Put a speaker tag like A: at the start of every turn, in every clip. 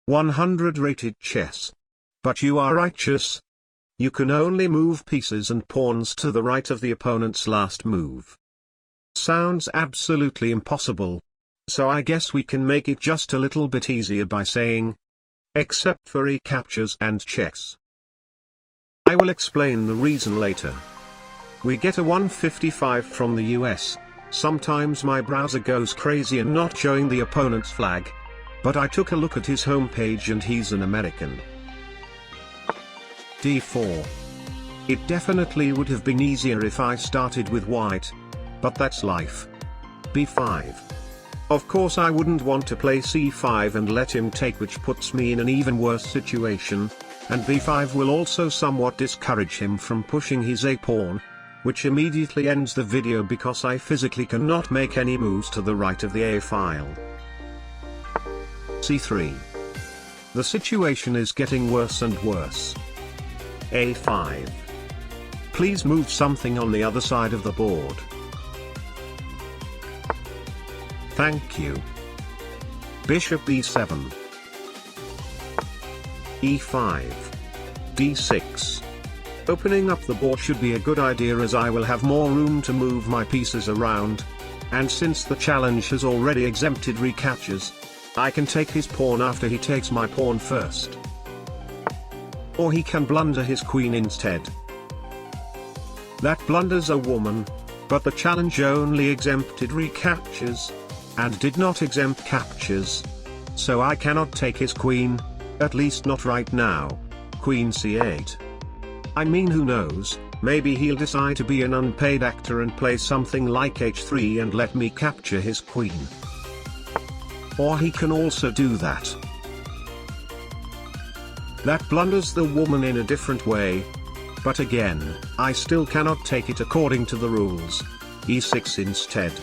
A: 100 rated chess. But you are righteous. You can only move pieces and pawns to the right of the opponent's last move. Sounds absolutely impossible. So I guess we can make it just a little bit easier by saying, except for recaptures and checks. I will explain the reason later. We get a 155 from the US. Sometimes my browser goes crazy and not showing the opponent's flag. But I took a look at his homepage and he's an American. d4. It definitely would have been easier if I started with white. But that's life. b5. Of course I wouldn't want to play c5 and let him take, which puts me in an even worse situation, and b5 will also somewhat discourage him from pushing his a-pawn, which immediately ends the video because I physically cannot make any moves to the right of the a-file. c3. The situation is getting worse and worse. a5. Please move something on the other side of the board. Thank you. Bishop e7. e5. d6. Opening up the board should be a good idea as I will have more room to move my pieces around, and since the challenge has already exempted recaptures, I can take his pawn after he takes my pawn first. Or he can blunder his queen instead. That blunders a woman, but the challenge only exempted recaptures, and did not exempt captures. So I cannot take his queen, at least not right now. Queen c8. I mean, who knows, maybe he'll decide to be an unpaid actor and play something like h3 and let me capture his queen. Or he can also do that. That blunders the woman in a different way. But again, I still cannot take it according to the rules. e6 instead.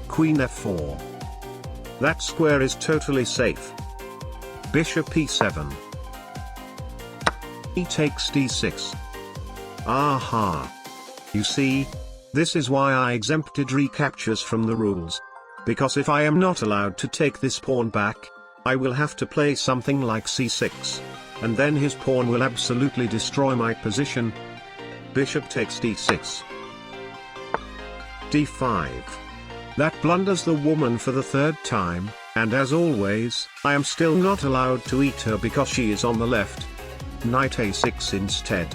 A: Queen f4. That square is totally safe. Bishop e7. He takes d6. Aha. You see, this is why I exempted recaptures from the rules. Because if I am not allowed to take this pawn back, I will have to play something like c6, and then his pawn will absolutely destroy my position. Bishop takes d6. d5. That blunders the woman for the third time, and as always, I am still not allowed to eat her because she is on the left. Knight a6 instead.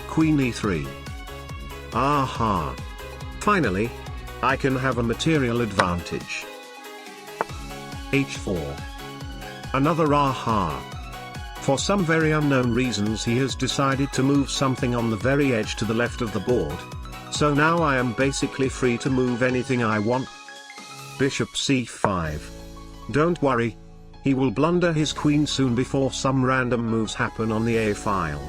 A: Queen e3. Aha. Finally, I can have a material advantage. h4. Another aha. For some very unknown reasons he has decided to move something on the very edge to the left of the board. So now I am basically free to move anything I want. Bishop c5. Don't worry. He will blunder his queen soon before some random moves happen on the a-file.